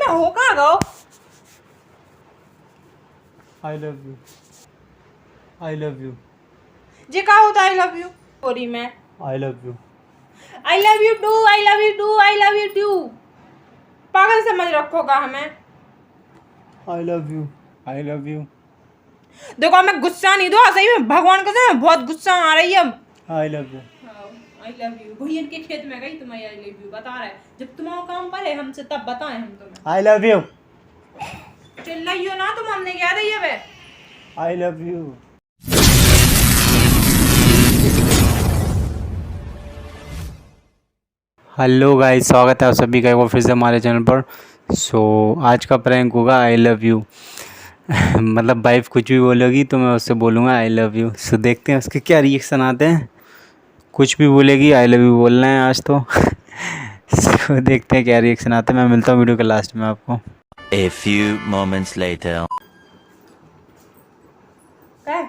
हो कहाँ गो? I love you, I love you, जी का होता आई लव यू बोरी में? I love you, I love you too, I love you too, I love you too. पागल समझ रखोगा हमें? I love you, I love you, देखो हमें गुस्सा नहीं दो, सही में भगवान का सही में बहुत गुस्सा आ रही है। आई love you, I love you भैया के खेत में गई तुम्हें आई लव यू बता रहे, जब तुम्हारा काम पर है हमसे तब बताएं हम तुम्हें। आई लव यू, चिल्लाइयो ना तुम, हमने क्या दी है वे? I love you. Hello guys, स्वागत है आप सभी का एक बार फिर से हमारे चैनल पर। आज का प्रैंक होगा आई लव यू। मतलब वाइफ कुछ भी बोलेगी तो मैं उससे बोलूँगा आई लव यू। देखते हैं उसके क्या रिएक्शन आते हैं। कुछ भी बोलेगी आई लव यू बोलना है आज तो। देखते हैं क्या रिएक्शन आते हैं। मैं मिलता हूँ वीडियो के लास्ट में आपको। A few moments later. क्या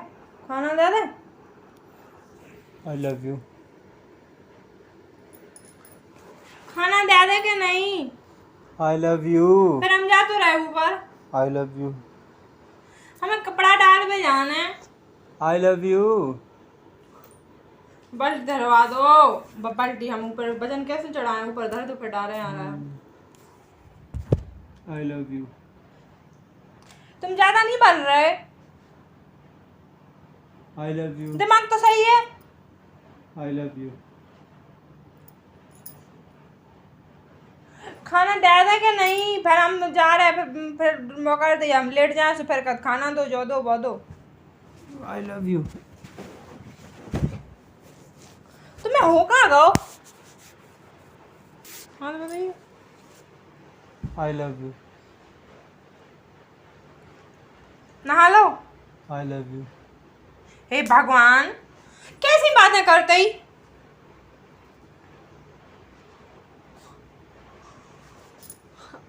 खाना दे दे? आई लव यू, खाना दे दे कि नहीं? आई लव यू, फिर हम जा तो रहे ऊपर, आई लव यू, हमें कपड़ा डाल पे जाना है। आई लव यू, बस धरवा दो बाल्टी, हम ऊपर वजन कैसे चढ़ाएं? ऊपर धर तो फिर डाले आ रहा है। आई लव यू, तुम ज्यादा नहीं बन रहे, आई लव यू, दिमाग तो सही है। आई लव यू, खाना दे दे कि नहीं? फिर हम जा रहे हैं, फिर मौका दे हम लेट जाए तो फिर खाना दो, जो दो वो दो। आई लव यू, तुम्हें हो कहाँ गो? हाँ तो बताइए। आई लव यू, नहा लो। आई लव यू, हे भगवान, कैसी बातें करते ही?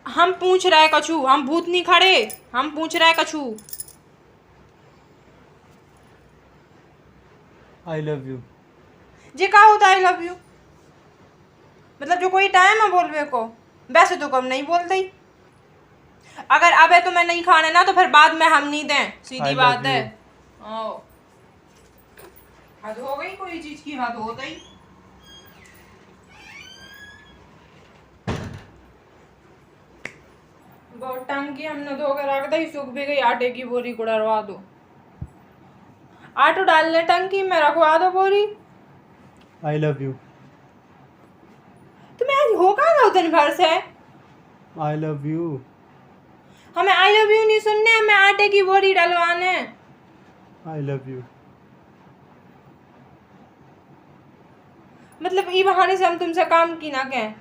हम पूछ रहे कछु, हम भूत नहीं खड़े, हम पूछ रहे कछु। आई लव यू, जी का होता आई लव यू? मतलब जो कोई टाइम है बोलने को, वैसे तो कम नहीं बोलते ही। अगर अबे तुम्हें नहीं खाने ना तो फिर बाद में हम नहीं दें, सीधी बात है। हद हो गई, कोई चीज की हद हो गई। टंकी हमने धो के रख दी, सूख भी गई, आटे की बोरी को डरवा दो। आटो डालने टंकी में रखवा दो बोरी। आई लव यू, तुम्हें आज हो कहाँ गया दिन भर से? आई लव यू, हमें आई लव यू नहीं सुनने, हमें आटे की बोरी डलवाने। आई लव यू, मतलब ई बहाने से हम तुमसे काम की ना कहें।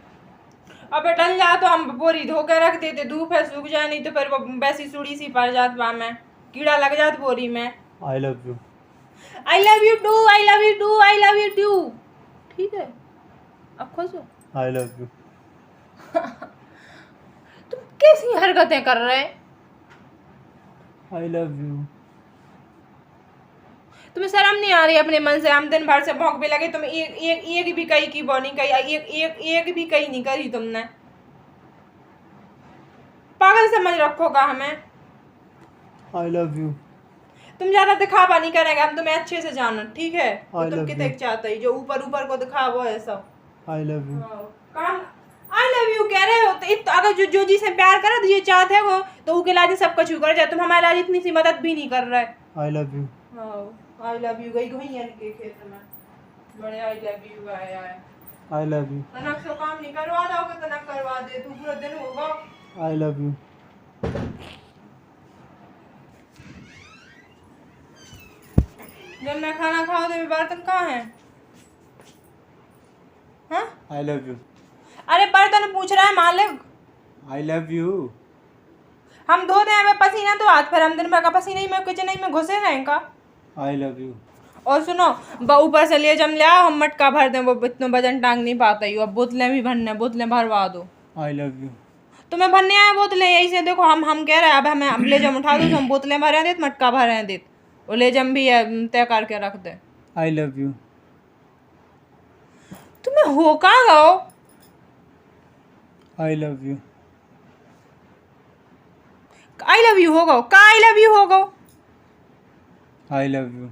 अब डल जा तो हम बोरी धो के रख देते, धूप है सूख जाए, नहीं तो फिर वो वैसी सुड़ी सी पड़ जात वहाँ में, कीड़ा लग जात बोरी में। I love you, I love you too, I love you too, I love you too. ठीक है, अब खुश हो? आई लव यू, तुम कैसी हरकतें कर रहे हैं? आई लव यू, तुम्हें शर्म नहीं आ रही अपने मन से? हम दिन भर से भौंक भी लगे, तुम एक भी कही की वो नहीं कही, एक भी कही नहीं करी तुमने। पागल समझ रखोगा हमें? आई लव यू, तुम ज्यादा दिखावा नहीं करेंगे, हम तुम्हें अच्छे से जानो, ठीक है? तो I तुम love कितने you. चाहते ही जो ऊपर ऊपर को दिखावो है सब। आई लव यू, काम आई लव यू कह रहे हो तो अगर जो जी से प्यार करे तो ये चाहते हो तो उसके लाज सब कुछ कर जाए। तुम हमारे लाज इतनी सी मदद भी नहीं कर रहे। आई love you, I love you गई गई के खेत में बड़े आई लव यू आया है। आई लव यू, तनक से काम नहीं करवा दोगे, तनक करवा दे तू, पूरा दिन होगा। आई लव यू, जब मैं खाना खाऊं तो बर्तन कहाँ हैं? हाँ? आई लव यू, अरे बर्तन पूछ रहा है मालिक। आई लव यू, हम धो दें हमें पसीना तो हाथ, फिर हम दिन भर का पसीना ही में किचन ही में घुसे रहें का। आई लव यू, और सुनो, ऊपर से ले जम ले आओ, हम मटका भर दें, वो इतना वजन टांग नहीं पाता ही। अब बोतलें भी भरने, बोतलें भरवा दो। आई लव यू, तुम्हें भरने आए बोतलें यही से? देखो हम कह रहे हैं अब हमें ले जम उठा दो तो हम बोतलें भरे देते, मटका भरे देते, और ले जम भी तय करके रख दे। आई लव यू, तुम्हें हो कहाँ गो? I love you, I love you हो गो का आई लव यू हो गो I love you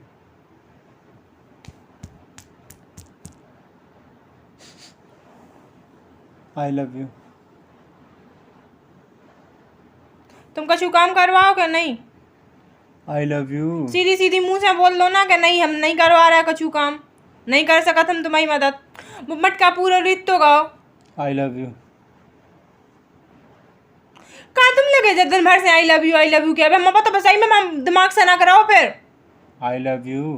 I love you तुम कछु काम करवाओ क्या नहीं आई लव यू सीधी सीधी मुंह से बोल दो ना कि नहीं हम नहीं करवा रहे कछु काम नहीं कर सकत हम तुम्हारी मदद मटका पूरा रीत तो गाओ आई लव यू कहाँ तुम लगे जब दिन भर से आई लव यू क्या मम्मा तो बस आई में दिमाग से ना कराओ फिर आई लव यू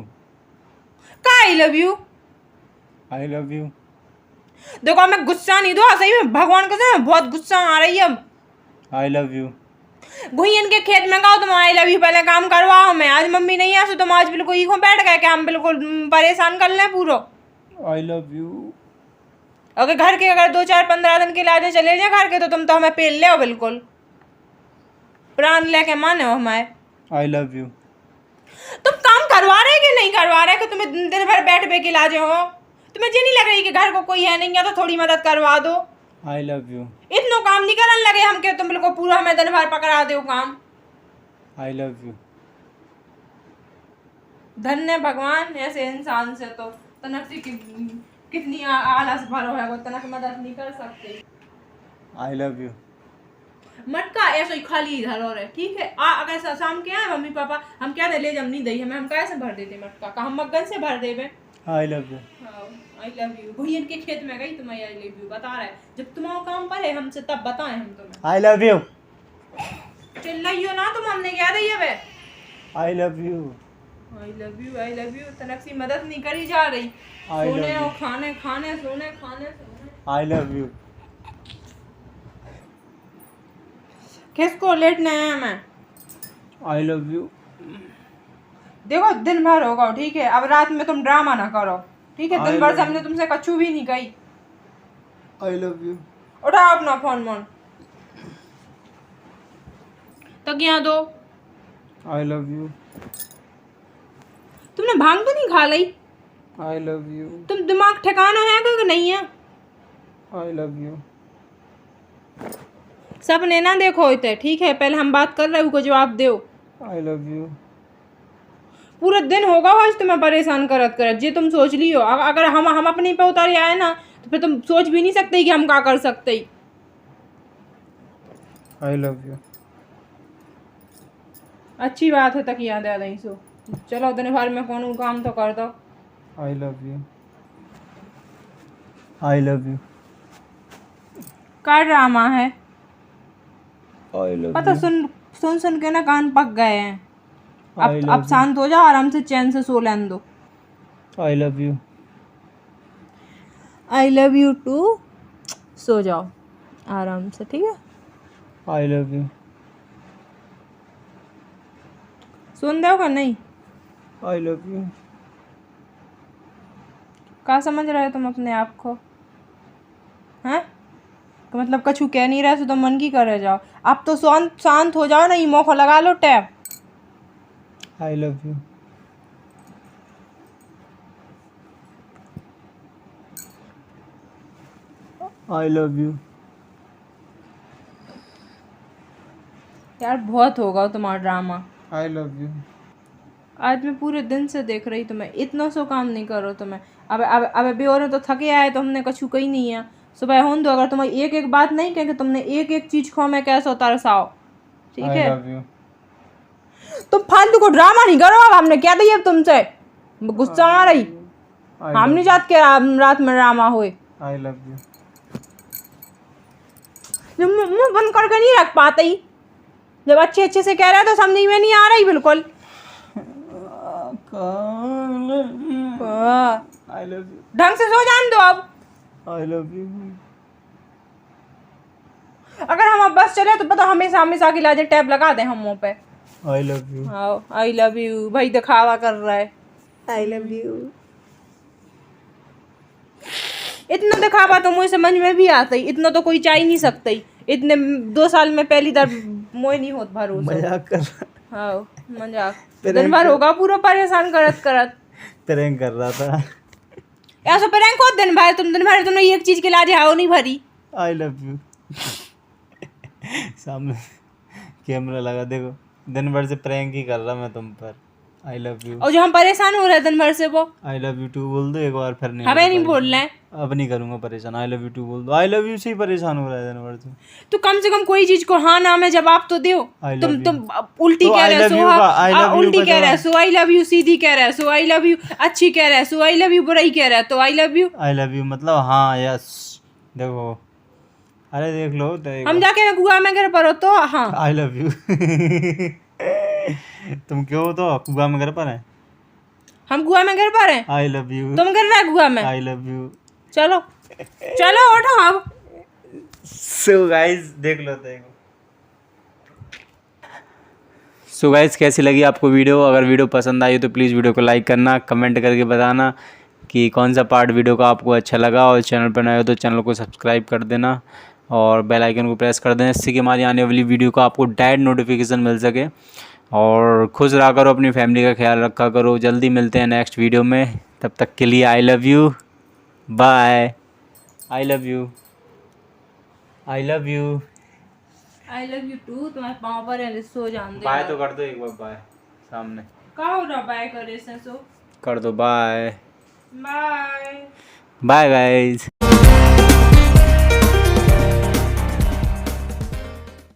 का I love you I love you देखो मैं गुस्सा नहीं दो सही में भगवान कसम बहुत गुस्सा आ रही है अब आई लव यू घुइन के खेत में गाओ तुम आई लव यू पहले काम करवाओ मैं आज मम्मी नहीं आ सो तुम आज बिल्कुल ईखों बैठ गए कि हम बिल्कुल परेशान कर लें पूरा आई लव यू अगर घर के अगर 2-4-15 दिन के लिए आज चले जाए घर के तो तुम तो हमें पेल ले हो बिल्कुल प्राण लेके माने हो हमारे आई लव यू तुम काम करवा रहे कि नहीं करवा रहे कि तुम्हें दिन भर बैठ पे के लाजे हो तुम्हें ये नहीं लग रही कि घर को कोई है नहीं या तो थोड़ी मदद करवा दो आई लव यू इतना काम नहीं करने लगे हम के तुम बिल्कुल पूरा हमें दिन भर पकड़ा दो काम आई लव यू धन्य भगवान ऐसे इंसान से तो तनक से कितनी आलस भरो है वो तनक मदद नहीं कर सकते आई लव यू मटका ऐसे ही खाली इधर और है ठीक है अगर शाम के आए मम्मी पापा हम क्या ले जब नहीं दही हमें हम कैसे भर देते मटका का हम मगन से भर देवे आई love you I love you भैया के खेत में गई तुम्हें आई लव यू बता रहा है जब तुम्हारा काम पर है हमसे तब बताएं हम तुम्हें आई लव यू चिल्लाइयो ना तुम हमने क्या दी है वे I love you I love you तनक सी मदद नहीं करी जा रही I love सोने you. और खाने खाने सोने खाने सोने आई लव यू किसको लेटने आया मैं आई लव यू देखो दिन भर होगा ठीक है अब रात में तुम ड्रामा ना करो ठीक है I दिन भर से love हमने तुमसे कछु भी नहीं कही आई लव यू उठाओ अपना फोन मोन तकिया दो आई लव यू तुमने भांग तो नहीं खा ली आई लव यू तुम दिमाग ठिकाना है कि नहीं है आई लव यू सपने ना देखो इतने ठीक है पहले हम बात कर रहे हो को जवाब दो आई लव यू पूरा दिन होगा आज तुम्हें परेशान करत करत ये तुम सोच लियो अगर हम अपने पे उतारे आए ना तो फिर तुम सोच भी नहीं सकते कि हम क्या कर सकते आई लव यू अच्छी बात है तक याद आ रही सो चलो दिन भर में कौन काम तो कर दो I love you I love you का ड्रामा है आई लव पता सुन सुन सुन के ना कान पक गए हैं I अब love शांत हो जाओ आराम से चैन से सो लेने दो I love you I love you too सो जाओ आराम से ठीक है आई लव यू सुन दो का नहीं आई लव यू क्या समझ रहे हो तुम अपने आप को हैं तो मतलब कछु कह नहीं रहे तो मन की करे जाओ अब तो शांत हो जाओ ना ये मौका लगा लो टैब I love you I love you यार बहुत होगा तुम्हारा ड्रामा आई लव यू आज मैं पूरे दिन से देख रही तुम्हें इतना सो काम नहीं करो तुम्हें अब बेहोरे तो थके आए तो हमने कछु कही नहीं है सुबह होन दो अगर तुम्हें एक एक बात नहीं कहेंगे तुमने एक एक चीज खो मैं कैसे तरसाओ ठीक है आई लव यू तुम फालतू को ड्रामा नहीं करो अब हमने क्या दिया तुमसे गुस्सा आ रही हम नहीं चाहते कि रात में ड्रामा हुए आई लव यू जब मुंह बंद करके नहीं रख पाते ही जब अच्छे अच्छे से कह रहे तो समझ में नहीं आ रही बिल्कुल आई लव यू ढंग से सो जान दो अब आई लव यू अगर हम अब बस चले तो पता हमेशा हमेशा की लाजे टैब लगा दे हम मुंह पे आई लव यू आओ आई लव यू भाई दिखावा कर रहा है आई लव यू इतना दिखावा तो मुझे समझ में भी आता ही इतना तो कोई चाह ही नहीं सकता ही इतने 2 साल में पहली बार मोह नहीं होत भरोसा मजाक कर रहा हाँ मजाक दिन भर होगा पूरा परेशान करत करत प्रैंक कर रहा था ऐसा प्रैंक हो दिन भर तुमने एक चीज के लाजे हाव नहीं भरी आई लव यू सामने कैमरा लगा देखो, दिन भर से प्रैंक ही कर रहा मैं तुम पर। आई लव यू, और जो हम परेशान हो रहे हैं दिन भर से वो आई लव यू टू बोल दो एक बार, फिर नहीं हमें नहीं बोल रहे हैं। अब नहीं करूंगा परेशान। आई लव यू टू बोल दो, आई लव यू से ही परेशान हो रहा है दिन भर से। तो कम से कम कोई चीज को हाँ ना में जवाब तो दो। I love तुम you. उल्टी तो कह I रहे love सो you का- I love you उल्टी का कह रहे जवाब- सो आई लव यू, सीधी कह रहे सो आई लव यू, अच्छी कह रहे सो आई लव यू, बुराई कह रहे तो आई love you. I love you मतलब हाँ यस, देखो अरे देख लो हम जाके कुआ में घर पर हो तो हाँ आई लव यू। तुम क्यों हो तो कुआ में घर पर है? हम कुआ में घर पर हैं। आई लव यू, तुम कर रहे कुआ में। I love you. चलो चलो उठो अब। सो गाइस देख लो देखो। सो गाइस कैसी लगी आपको वीडियो? अगर वीडियो पसंद आई तो प्लीज़ वीडियो को लाइक करना, कमेंट करके बताना कि कौन सा पार्ट वीडियो का आपको अच्छा लगा, और चैनल पर नए हो तो चैनल को सब्सक्राइब कर देना और बेल आइकन को प्रेस कर देना, जिससे कि हमारी आने वाली वीडियो का आपको डायरेक्ट नोटिफिकेशन मिल सके। और खुश रहा करो, अपनी फैमिली का ख्याल रखा करो। जल्दी मिलते हैं नेक्स्ट वीडियो में, तब तक के लिए I love you, bye. I love you, I love you, I love you too. तुम्हारे पाँव पर है, सो जान दे। बाय तो कर दो एक बार, बाय सामने का हो रहा बाय करे से सो कर दो, बाय बाय। Bye guys.